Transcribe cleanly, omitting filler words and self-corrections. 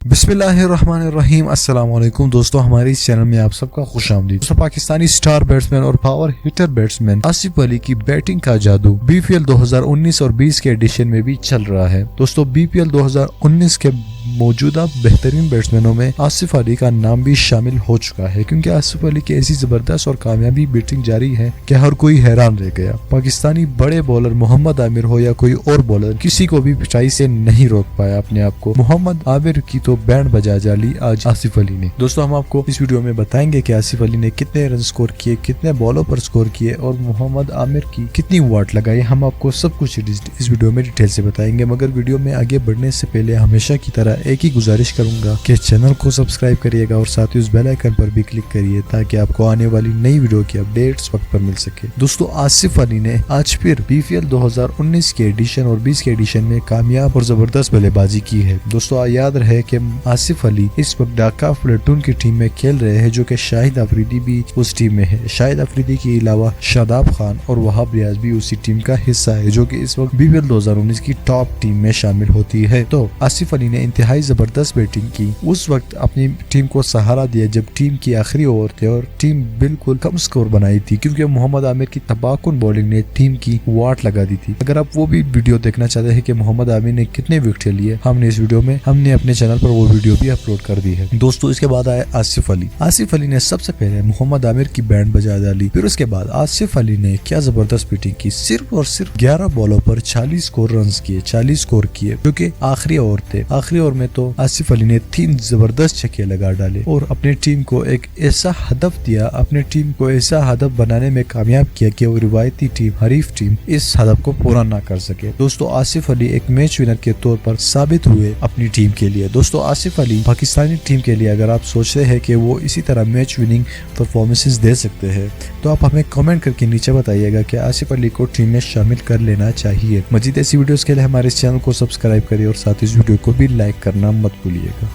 बिस्मिल्लाहिर्रहमानिर्रहीम। अस्सलाम वालेकुम दोस्तों, हमारे इस चैनल में आप सबका खुश आमदीद। दोस्तों, पाकिस्तानी स्टार बैट्समैन और power hitter batsman Asif Ali की बैटिंग का जादू बीपीएल 2019 और 20 के एडिशन में भी चल रहा है। दोस्तों, बीपीएल 2019 के मौजूदा बेहतरीन बैट्समैनों में आसिफ अली का नाम भी शामिल हो चुका है, क्योंकि आसिफ अली की ऐसी जबरदस्त और कामयाबी बैटिंग जारी है कि हर कोई हैरान रह गया। पाकिस्तानी बड़े बॉलर मोहम्मद आमिर हो या कोई और बॉलर, किसी को भी पिटाई से नहीं रोक पाया अपने आप को। मोहम्मद आमिर की तो बैंड बजा डाली आज आसिफ अली ने। दोस्तों, हम आपको इस वीडियो में बताएंगे कि आसिफ अली ने कितने रन स्कोर किए, कितने बॉलों पर स्कोर किए और मोहम्मद आमिर की कितनी वाट लगाई। हम आपको सब कुछ इस वीडियो में डिटेल से बताएंगे, मगर वीडियो में आगे बढ़ने से पहले हमेशा की तरह एक ही गुजारिश करूंगा कि चैनल को सब्सक्राइब करिएगा और साथ ही उस बेल आइकन पर भी क्लिक करिए ताकि आपको आने वाली नई वीडियो की अपडेट्स वक्त पर मिल सके। दोस्तों, आसिफ अली ने आज फिर बीपीएल 2019 के एडिशन और 20 के एडिशन में कामयाब और जबरदस्त बल्लेबाजी की है। दोस्तों, याद रहे कि आसिफ अली इस वक्त ढाका प्लेटून की टीम में खेल रहे हैं, जो कि शाहिद अफरीदी भी उस टीम में है। शाहिद अफरीदी के अलावा शादाब खान और वहाब रियाज भी उसी टीम का हिस्सा है, जो कि इस वक्त बीपीएल 2019 की टॉप टीम में शामिल होती है। तो आसिफ अली ने इंतहाई जबरदस्त बैटिंग की। उस वक्त अपनी टीम को सहारा दिया जब टीम की आखिरी ओवर थे और टीम बिल्कुल कम स्कोर बनाई थी, क्योंकि मोहम्मद आमिर की तबाकुन बॉलिंग ने टीम की वाट लगा दी थी। अगर आप वो भी वीडियो देखना चाहते हैं कि मोहम्मद आमिर ने कितने विकेट लिए, हमने अपने चैनल पर वो वीडियो भी अपलोड कर दी है। दोस्तों, इसके बाद आए आसिफ अली। आसिफ अली ने सबसे पहले मोहम्मद आमिर की बैंड बजा डाली। फिर उसके बाद आसिफ अली ने क्या जबरदस्त बैटिंग की। सिर्फ और सिर्फ 11 बॉलों पर 40 स्कोर किए, जो कि आखिरी ओवर थे। आखिरी ओवर में तो आसिफ अली ने 3 जबरदस्त छक्के लगा डाले और अपनी टीम को एक ऐसा हदफ दिया, अपने टीम को ऐसा हदफ बनाने में कामयाब किया कि वो रिवायती टीम, हरीफ टीम इस हदफ को पूरा ना कर सके। दोस्तों, आसिफ अली एक मैच विनर के तौर पर साबित हुए अपनी टीम के लिए। दोस्तों, आसिफ अली पाकिस्तानी टीम के लिए अगर आप सोच रहे हैं कि वो इसी तरह मैच विनिंग परफॉर्मेंसेस दे सकते हैं, तो आप हमें कमेंट करके नीचे बताइएगा कि आसिफ अली को टीम में शामिल कर लेना चाहिए। मजीद ऐसी वीडियोस के लिए हमारे इस चैनल को सब्सक्राइब करिए और साथ ही इस वीडियो को भी लाइक करना मत भूलिएगा।